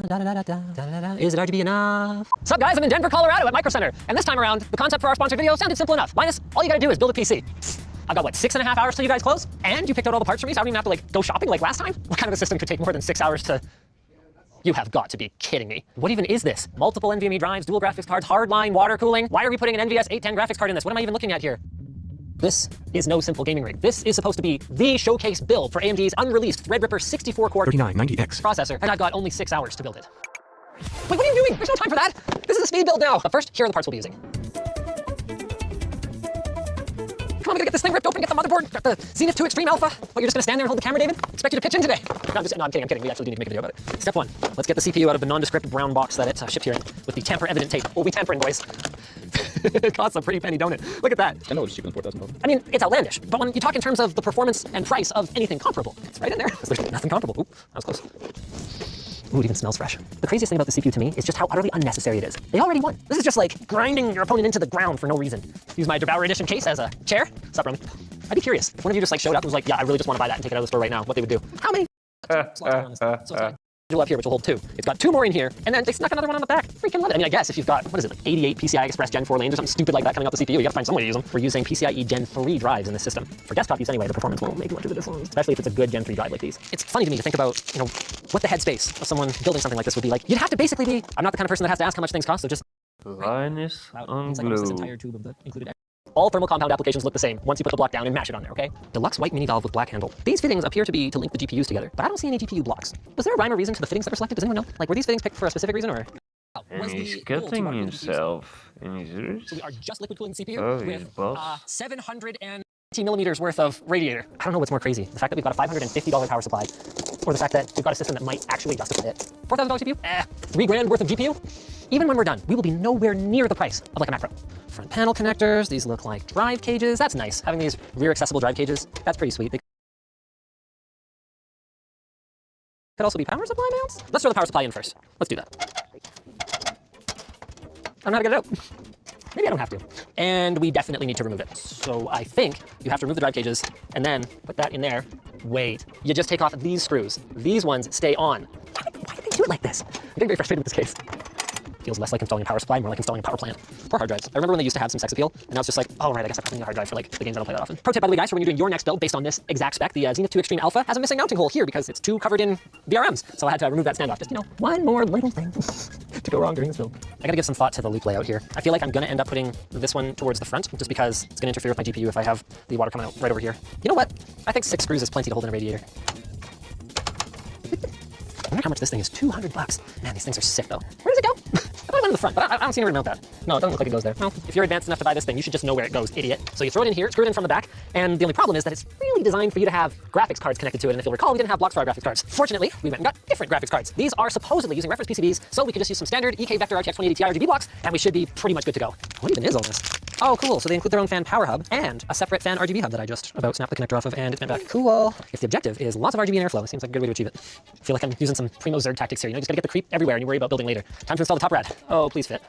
Is it RGB enough? Sup guys, I'm in Denver, Colorado at Micro Center. And this time around, the concept for our sponsored video sounded simple enough. Linus, all you gotta do is build a PC. I've got what, 6.5 hours till you guys close? And you picked out all the parts for me, so I don't even have to like go shopping like last time? What kind of a system could take more than 6 hours to... You have got to be kidding me. What even is this? Multiple NVMe drives, dual graphics cards, hardline, water cooling. Why are we putting an NVS 810 graphics card in this? What am I even looking at here? This is no simple gaming rig. This is supposed to be the showcase build for AMD's unreleased Threadripper 64-core 3990X processor, and I've got only 6 hours to build it. Wait, what are you doing? There's no time for that. This is a speed build now. But first, here are the parts we'll be using. Come on, we gotta get this thing ripped open, get the motherboard, got the Zenith 2 Extreme Alpha. What, you're just gonna stand there and hold the camera, David? Expect you to pitch in today. No, I'm kidding. We actually do need to make a video about it. Step 1, let's get the CPU out of the nondescript brown box that it shipped here in with the tamper-evident tape. We'll be tampering, boys. It costs a pretty penny, don't it? Look at that. I know it's cheaper than $4,000. I mean, it's outlandish, but when you talk in terms of the performance and price of anything comparable, it's right in there. There's nothing comparable. Oop, that was close. Ooh, it even smells fresh. The craziest thing about the CPU to me is just how utterly unnecessary it is. They already won. This is just like grinding your opponent into the ground for no reason. Use my Devourer Edition case as a chair. Sup, Roman? I'd be curious. If one of you just like showed up and was like, yeah, I really just want to buy that and take it out of the store right now, what they would do. How many slots are on this thing? So it's up here, which will hold 2. It's got 2 more in here, and then they snuck another one on the back. Freaking love it. I mean, I guess if you've got, what is it, like 88 PCI Express Gen 4 lanes or something stupid like that coming out the CPU, you gotta find some way to use them. We're using PCIe Gen 3 drives in this system. For desktop use anyway, the performance won't make much of a difference, especially if it's a good Gen 3 drive like these. It's funny to me to think about, you know, what the headspace of someone building something like this would be like. You'd have to basically be, I'm not the kind of person that has to ask how much things cost, so just... Linus on glue. This entire tube of the included. All thermal compound applications look the same once you put the block down and mash it on there, okay? Deluxe white mini valve with black handle. These fittings appear to be to link the GPUs together, but I don't see any GPU blocks. Was there a rhyme or reason to the fittings that were selected? Does anyone know? Like, were these fittings picked for a specific reason, or? And he's cutting himself in his ears. So we are just liquid cooling the CPU with 790 millimeters worth of radiator. I don't know what's more crazy. The fact that we've got a $550 power supply, or the fact that we've got a system that might actually justify it. $4,000 CPU? $3 grand worth of GPU? Even when we're done, we will be nowhere near the price of like a Mac Pro. Front panel connectors, these look like drive cages. That's nice. Having these rear accessible drive cages, that's pretty sweet. They could also be power supply mounts. Let's throw the power supply in first. Let's do that. I don't know how to get it out. Maybe I don't have to. And we definitely need to remove it. So I think you have to remove the drive cages and then put that in there. Wait, you just take off these screws. These ones stay on. Why do they do it like this? I'm getting very frustrated with this case. Feels less like installing a power supply, more like installing a power plant. Poor hard drives. I remember when they used to have some sex appeal, and now it's just like, oh right, I guess I probably need a hard drive for like the games I don't play that often. Pro tip, by the way, guys, for when you're doing your next build based on this exact spec, the Zenith 2 Extreme Alpha has a missing mounting hole here because it's too covered in VRMs. So I had to remove that standoff. Just, you know, one more little thing to go wrong during this build. I gotta give some thought to the loop layout here. I feel like I'm gonna end up putting this one towards the front just because it's gonna interfere with my GPU if I have the water coming out right over here. You know what? I think 6 screws is plenty to hold in a radiator. I wonder how much this thing is. $200. Man, these things are sick though. Where does it go? I thought it went in the front, but I don't see anywhere to mount that. No, it doesn't look like it goes there. Well, if you're advanced enough to buy this thing, you should just know where it goes, idiot. So you throw it in here, screw it in from the back, and the only problem is that it's really designed for you to have graphics cards connected to it, and if you'll recall, we didn't have blocks for our graphics cards. Fortunately, we went and got different graphics cards. These are supposedly using reference PCBs, so we could just use some standard EK Vector RTX 2080 Ti RGB blocks, and we should be pretty much good to go. What even is all this? Oh, cool. So they include their own fan power hub and a separate fan RGB hub that I just about snapped the connector off of, and it's been back. Cool. If the objective is lots of RGB and airflow, it seems like a good way to achieve it. I feel like I'm using some primo Zerg tactics here. You know, just gotta get the creep everywhere and you worry about building later. Time to install the top rad. Oh, please fit.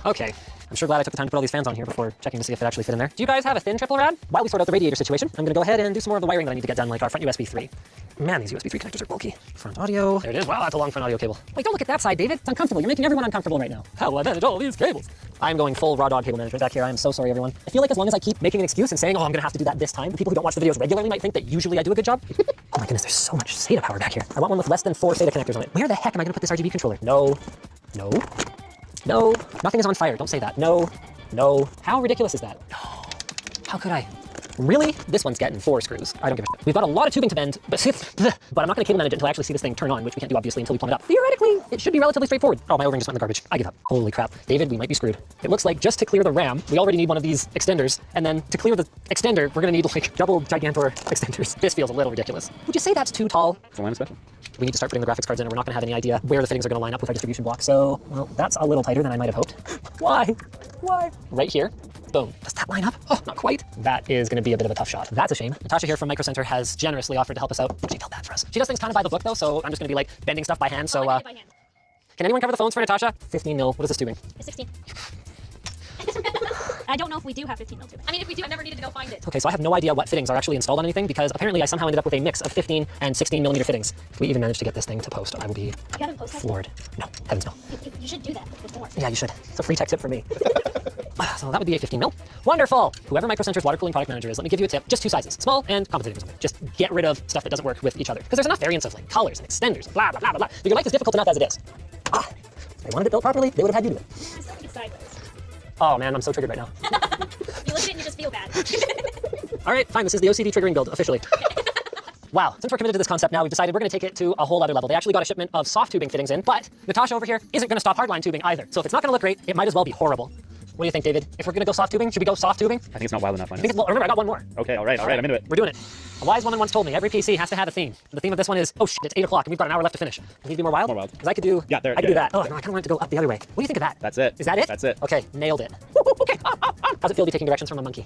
Okay. I'm sure glad I took the time to put all these fans on here before checking to see if it actually fit in there. Do you guys have a thin triple rad? While we sort out the radiator situation, I'm gonna go ahead and do some more of the wiring that I need to get done, like our front USB 3. Man, these USB 3 connectors are bulky. Front audio. There it is. Wow, that's a long front audio cable. Wait, don't look at that side, David. It's uncomfortable. You're making everyone uncomfortable right now. How will I manage all these cables? I'm going full raw dog cable management back here. I am so sorry, everyone. I feel like as long as I keep making an excuse and saying, oh, I'm gonna have to do that this time, the people who don't watch the videos regularly might think that usually I do a good job. Oh my goodness, there's so much SATA power back here. I want one with less than 4 SATA connectors on it. Where the heck am I gonna put this RGB controller? No. No. No. Nothing is on fire. Don't say that. No. No. How ridiculous is that? No. How could I? Really? This one's getting 4 screws. I don't give a shit. We've got a lot of tubing to bend, but I'm not gonna cable manage it until I actually see this thing turn on, which we can't do obviously until we plumb it up. Theoretically, it should be relatively straightforward. Oh, my O-ring just went in the garbage. I give up. Holy crap. David, we might be screwed. It looks like just to clear the RAM, we already need one of these extenders, and then to clear the extender, we're gonna need like double Gigantor extenders. This feels a little ridiculous. Would you say that's too tall? For Linus special? We need to start putting the graphics cards in, and we're not gonna have any idea where the fittings are gonna line up with our distribution block. So, well, that's a little tighter than I might have hoped. Why? Why? Right here. Boom. Does that line up? Oh, not quite. That is going to be a bit of a tough shot. That's a shame. Natasha here from Micro Center has generously offered to help us out. She built that for us. She does things kind of by the book though, so I'm just going to be like bending stuff by hand. So, can anyone cover the phones for Natasha? 15 mil. What is this tubing? It's 16. I don't know if we do have 15 mil tubing. I mean, if we do, I never needed to go find it. Okay, so I have no idea what fittings are actually installed on anything because apparently I somehow ended up with a mix of 15 and 16 millimeter fittings. If we even manage to get this thing to post, I will be You haven't posted floored. No, heavens no. You should do that before. Yeah, you should. It's a free tech tip for me. So that would be a 15 mil. Wonderful. Whoever Micro Center's water cooling product manager is, let me give you a tip. Just 2 sizes, small and compensating for something. Just get rid of stuff that doesn't work with each other. Because there's enough variants of like colors and extenders, blah, blah, blah, blah, blah. Your life is difficult enough as it is. If they wanted it built properly, they would have had you do it. I still think it's sideways. Oh man, I'm so triggered right now. You look at it and you just feel bad. All right, fine, this is the OCD triggering build, officially. Wow, since we're committed to this concept now, we've decided we're gonna take it to a whole other level. They actually got a shipment of soft tubing fittings in, but Natasha over here isn't gonna stop hardline tubing either. So if it's not gonna look great, it might as well be horrible. What do you think, David? If we're gonna go soft tubing, should we go soft tubing? I think it's not wild enough, Linus. Well, remember, I got one more. Okay, all right, I'm into it. We're doing it. A wise woman once told me every PC has to have a theme. The theme of this one is, oh shit, it's 8 o'clock and we've got an hour left to finish. Can we be more wild? More wild. Because I could do, Yeah, I could do that. Oh, no, I kind of want it to go up the other way. What do you think of that? That's it. Is that it? That's it. Okay, nailed it. Okay. How's it feel to be taking directions from a monkey?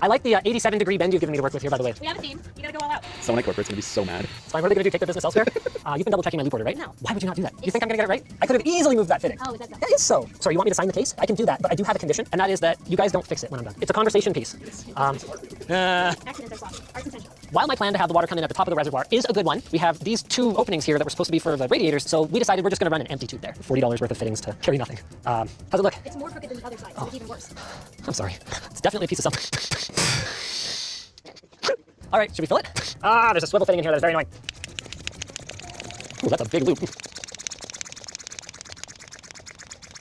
I like the 87-degree bend you've given me to work with here, by the way. We have a theme. You gotta go all out. Someone at corporate's gonna be so mad. It's fine. What are they gonna do? Take their business elsewhere? You've been double checking my loop order right now. Why would you not do that? You think I'm gonna get it right? I could have easily moved that fitting. Oh, is that done? That is so. Sorry, you want me to sign the case? I can do that, but I do have a condition, and that is that you guys don't fix it when I'm done. It's a conversation piece. Accidents are soft. Arts intentional. While my plan to have the water come in at the top of the reservoir is a good one, we have these 2 openings here that were supposed to be for the radiators, so we decided we're just gonna run an empty tube there. $40 worth of fittings to carry nothing. How's it look? It's more crooked than the other side, so it's even worse. I'm sorry. It's definitely a piece of something. All right, should we fill it? There's a swivel fitting in here that is very annoying. Ooh, that's a big loop.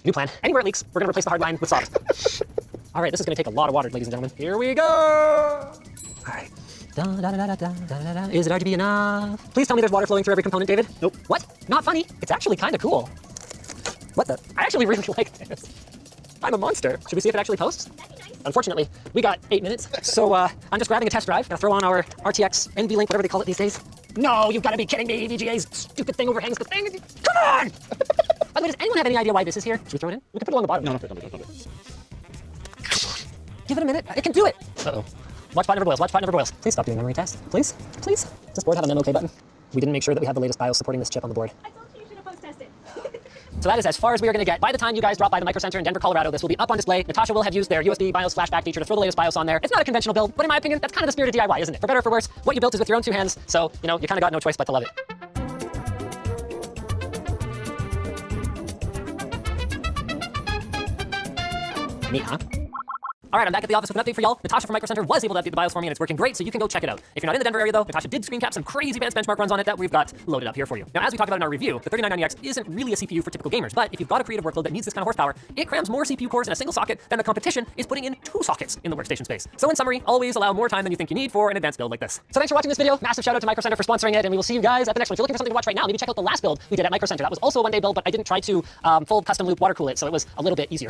New plan. Anywhere it leaks, we're gonna replace the hard line with soft. All right, this is gonna take a lot of water, ladies and gentlemen. Here we go. All right. Is it RGB enough? Please tell me there's water flowing through every component, David. Nope. What? Not funny. It's actually kind of cool. What the? I actually really like this. I'm a monster. Should we see if it actually posts? That'd be nice. Unfortunately, we got 8 minutes, so I'm just grabbing a test drive. Gonna throw on our RTX NVLink, whatever they call it these days. No, you've got to be kidding me. VGA's stupid thing overhangs the thing. Come on! By the way, does anyone have any idea why this is here? Should we throw it in? We can put it along the bottom. No, don't. Give it a minute. It can do it. Uh-oh. Watch bot never boils. Watch bot never boils. Please stop doing memory tests. Please? Please? Does this board have an MOK button? We didn't make sure that we have the latest BIOS supporting this chip on the board. I told you you should have post-tested. So that is as far as we are going to get. By the time you guys drop by the Micro Center in Denver, Colorado, this will be up on display. Natasha will have used their USB BIOS flashback feature to throw the latest BIOS on there. It's not a conventional build, but in my opinion, that's kind of the spirit of DIY, isn't it? For better or for worse, what you built is with your own 2 hands, so, you know, you kind of got no choice but to love it. Neat, huh? All right, I'm back at the office with an update for y'all. Natasha from Micro Center was able to update the BIOS for me, and it's working great, so you can go check it out. If you're not in the Denver area, though, Natasha did screen cap some crazy advanced benchmark runs on it that we've got loaded up here for you. Now, as we talked about in our review, the 3990X isn't really a CPU for typical gamers, but if you've got a creative workload that needs this kind of horsepower, it crams more CPU cores in a single socket than the competition is putting in 2 sockets in the workstation space. So in summary, always allow more time than you think you need for an advanced build like this. So thanks for watching this video. Massive shout out to Micro Center for sponsoring it, and we will see you guys at the next one. If you're looking for something to watch right now, maybe check out the last build we did at Micro Center. That was also a one-day build, but I didn't try to full custom loop water cool it, so it was a little bit easier.